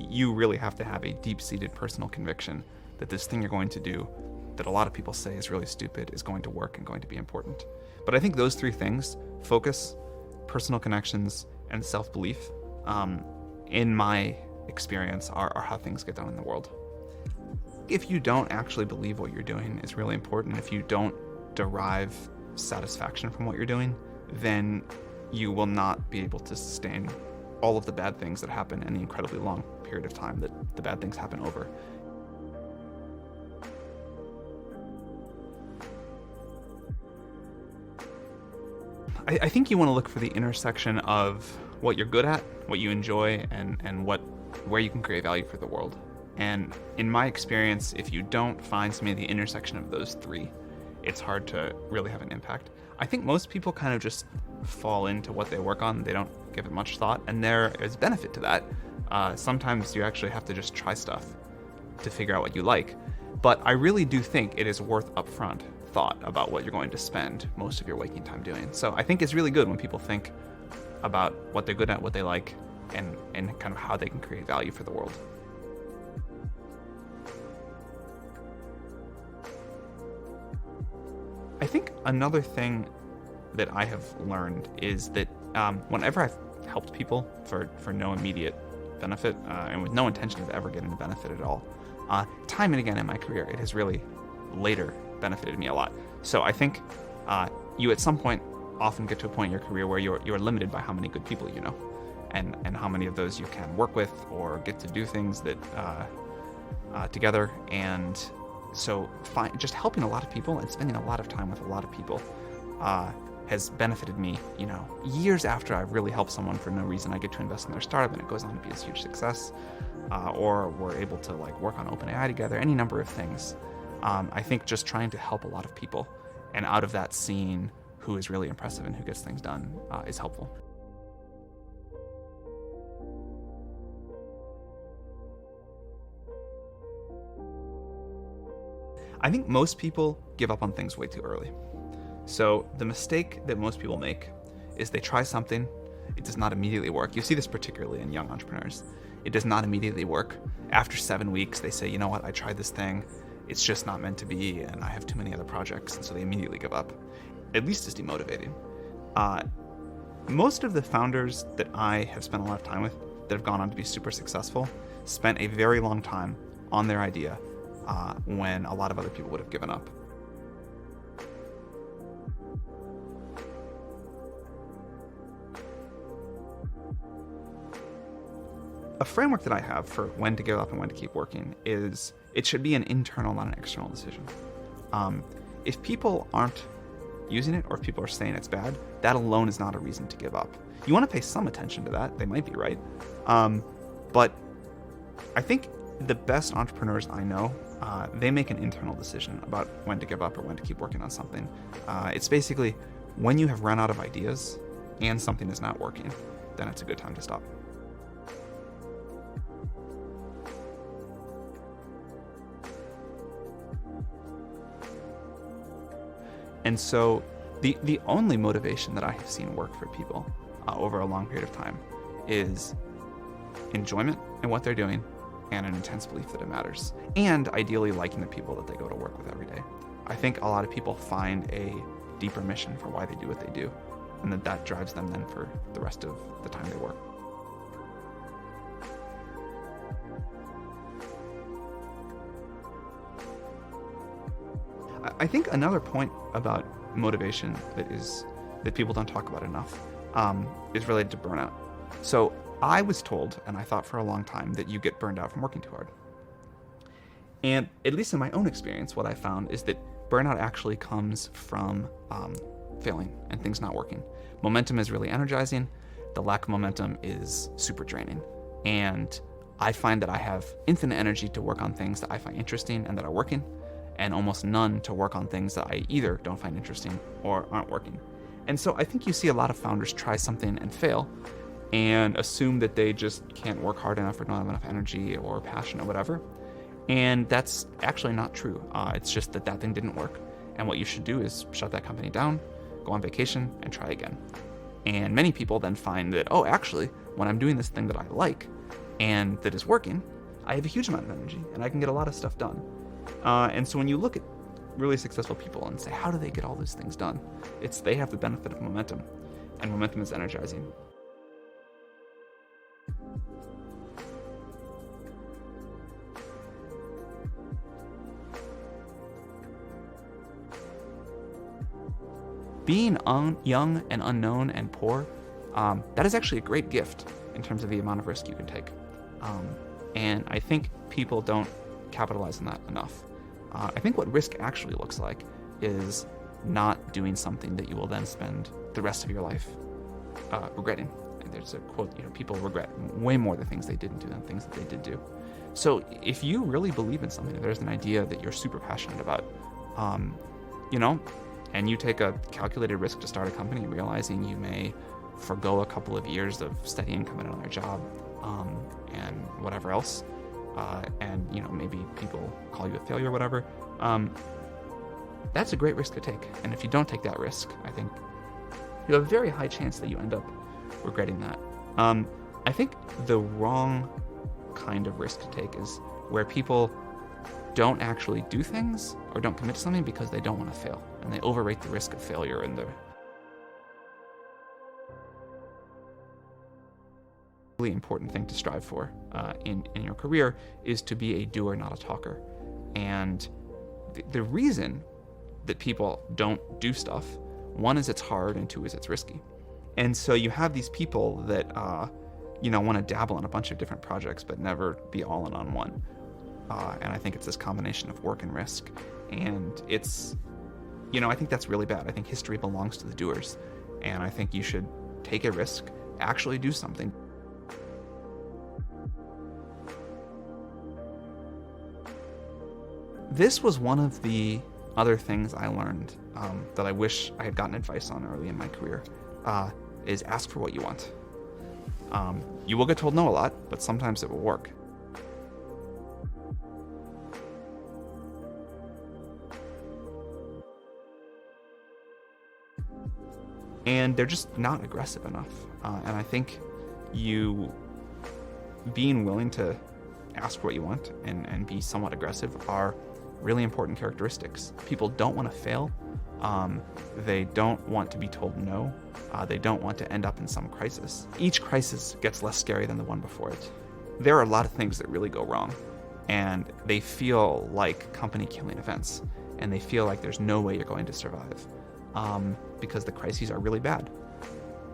you really have to have a deep-seated personal conviction that this thing you're going to do that a lot of people say is really stupid is going to work and going to be important. But I think those three things, focus, personal connections, and self-belief, in my experience, are how things get done in the world. If you don't actually believe what you're doing is really important, if you don't derive satisfaction from what you're doing, then you will not be able to sustain all of the bad things that happen in the incredibly long period of time that the bad things happen over. I think you want to look for the intersection of what you're good at, what you enjoy, and where you can create value for the world. And in my experience, if you don't find something at the intersection of those three, it's hard to really have an impact. I think most people kind of just fall into what they work on. They don't give it much thought, and there is benefit to that. Sometimes you actually have to just try stuff to figure out what you like. But I really do think it is worth upfront thought about what you're going to spend most of your waking time doing. So I think it's really good when people think about what they're good at, what they like, and kind of how they can create value for the world. I think another thing that I have learned is that whenever I've helped people for no immediate benefit, and with no intention of ever getting a benefit at all, time and again in my career, it has really later benefited me a lot. So I think you at some point often get to a point in your career where you're limited by how many good people you know, and how many of those you can work with or get to do things that together. And so just helping a lot of people and spending a lot of time with a lot of people has benefited me, years after I've really helped someone for no reason. I get to invest in their startup and it goes on to be a huge success, or we're able to work on OPENAI together, any number of things. I think just trying to help a lot of people, and out of that seeing who is really impressive and who gets things done is helpful. I think most people give up on things way too early. So the mistake that most people make is they try something, it does not immediately work. You see this particularly in young entrepreneurs. It does not immediately work. After 7 weeks, they say, you know what, I tried this thing, it's just not meant to be, and I have too many other projects, and so they immediately give up. At least it's demotivating. Most of the founders that I have spent a lot of time with that have gone on to be super successful spent a very long time on their idea when a lot of other people would have given up. A framework that I have for when to give up and when to keep working is it should be an internal, not an external decision. If people aren't using it, or if people are saying it's bad, that alone is not a reason to give up. You want to pay some attention to that. They might be right. But I think the best entrepreneurs I know, they make an internal decision about when to give up or when to keep working on something. It's basically when you have run out of ideas and something is not working, then it's a good time to stop. And so the only motivation that I have seen work for people over a long period of time is enjoyment in what they're doing and an intense belief that it matters, and ideally liking the people that they go to work with every day. I think a lot of people find a deeper mission for why they do what they do, and that drives them then for the rest of the time they work. I think another point about motivation that people don't talk about enough is related to burnout. So I was told, and I thought for a long time, that you get burned out from working too hard. And at least in my own experience, what I found is that burnout actually comes from failing and things not working. Momentum is really energizing. The lack of momentum is super draining. And I find that I have infinite energy to work on things that I find interesting and that are working, and almost none to work on things that I either don't find interesting or aren't working. And so I think you see a lot of founders try something and fail and assume that they just can't work hard enough or don't have enough energy or passion or whatever. And that's actually not true. It's just that thing didn't work. And what you should do is shut that company down, go on vacation, and try again. And many people then find that, actually, when I'm doing this thing that I like, and that is working, I have a huge amount of energy and I can get a lot of stuff done. And so when you look at really successful people and say, how do they get all these things done? They have the benefit of momentum, and momentum is energizing. Being young and unknown and poor, that is actually a great gift in terms of the amount of risk you can take. And I think people don't capitalize on that enough. I think what risk actually looks like is not doing something that you will then spend the rest of your life regretting. And there's a quote, people regret way more the things they didn't do than things that they did do. So if you really believe in something, if there's an idea that you're super passionate about, and you take a calculated risk to start a company, realizing you may forgo a couple of years of steady income at another job, and whatever else, and maybe people call you a failure or whatever, that's a great risk to take. And if you don't take that risk, I think you have a very high chance that you end up regretting that. I think the wrong kind of risk to take is where people don't actually do things or don't commit to something because they don't want to fail, and they overrate the risk of failure. And the really important thing to strive for in your career is to be a doer, not a talker. And the reason that people don't do stuff, one is it's hard, and two is it's risky. And so you have these people that want to dabble in a bunch of different projects but never be all in on one. And I think it's this combination of work and risk. And it's, I think that's really bad. I think history belongs to the doers. And I think you should take a risk, actually do something. This was one of the other things I learned that I wish I had gotten advice on early in my career, is ask for what you want. You will get told no a lot, but sometimes it will work. And they're just not aggressive enough. And I think being willing to ask what you want and be somewhat aggressive are really important characteristics. People don't want to fail. They don't want to be told no. They don't want to end up in some crisis. Each crisis gets less scary than the one before it. There are a lot of things that really go wrong, and they feel like company-killing events, and they feel like there's no way you're going to survive, because the crises are really bad.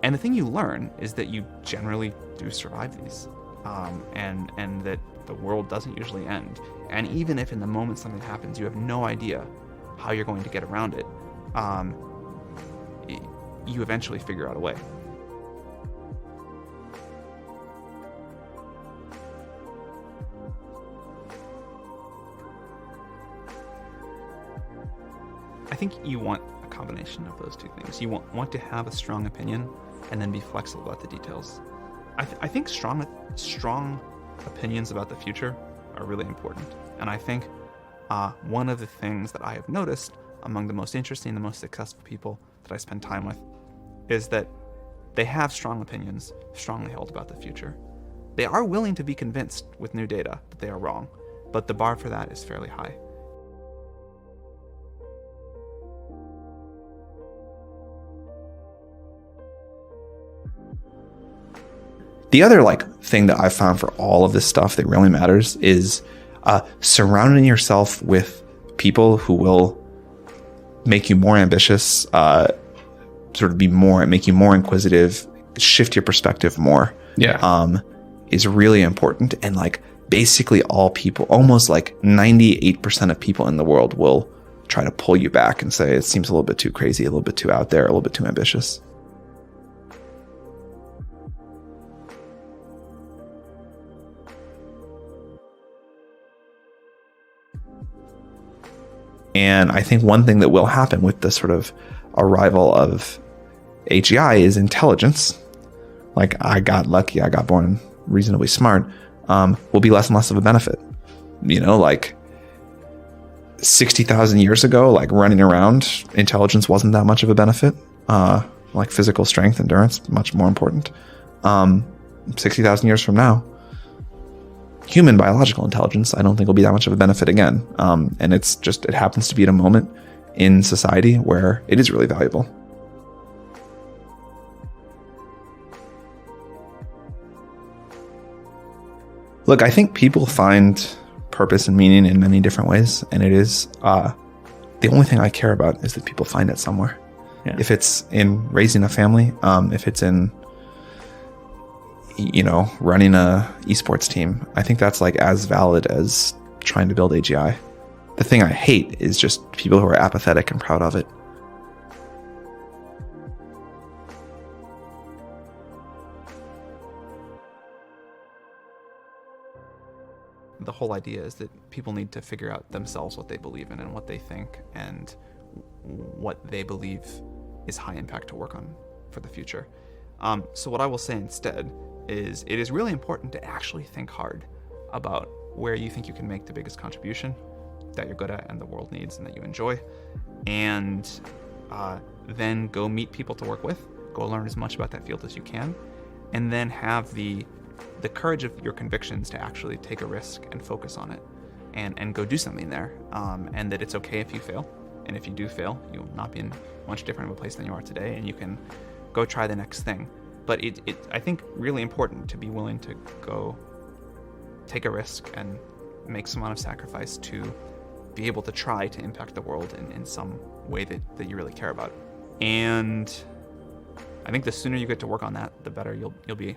And the thing you learn is that you generally do survive these, and that the world doesn't usually end. And even if in the moment something happens, you have no idea how you're going to get around it, you eventually figure out a way. I think you want a combination of those two things. You want to have a strong opinion and then be flexible about the details. I think strong opinions about the future are really important. And I think one of the things that I have noticed among the most interesting, the most successful people that I spend time with is that they have strong opinions, strongly held about the future. They are willing to be convinced with new data that they are wrong, but the bar for that is fairly high. The other thing that I've found for all of this stuff that really matters is surrounding yourself with people who will make you more ambitious, make you more inquisitive, shift your perspective more. Yeah. Is really important. And basically all people, almost 98% of people in the world will try to pull you back and say, it seems a little bit too crazy, a little bit too out there, a little bit too ambitious. And I think one thing that will happen with the sort of arrival of AGI is intelligence. I got lucky, I got born reasonably smart, will be less and less of a benefit. 60,000 years ago, running around, intelligence wasn't that much of a benefit. Physical strength, endurance, much more important. 60,000 years from now, human biological intelligence, I don't think will be that much of a benefit again. And it happens to be at a moment in society where it is really valuable. Look, I think people find purpose and meaning in many different ways, and it is the only thing I care about is that people find it somewhere. Yeah. If it's in raising a family, if it's in running a esports team, I think that's like as valid as trying to build AGI. The thing I hate is just people who are apathetic and proud of it. The whole idea is that people need to figure out themselves what they believe in and what they think and what they believe is high impact to work on for the future. So what I will say instead is it is really important to actually think hard about where you think you can make the biggest contribution that you're good at and the world needs and that you enjoy, and then go meet people to work with, go learn as much about that field as you can, and then have the courage of your convictions to actually take a risk and focus on it and go do something there, and that it's okay if you fail, and if you do fail, you'll not be in much different of a place than you are today, and you can go try the next thing. But I think really important to be willing to go take a risk and make some amount of sacrifice to be able to try to impact the world in some way that you really care about. And I think the sooner you get to work on that, the better you'll be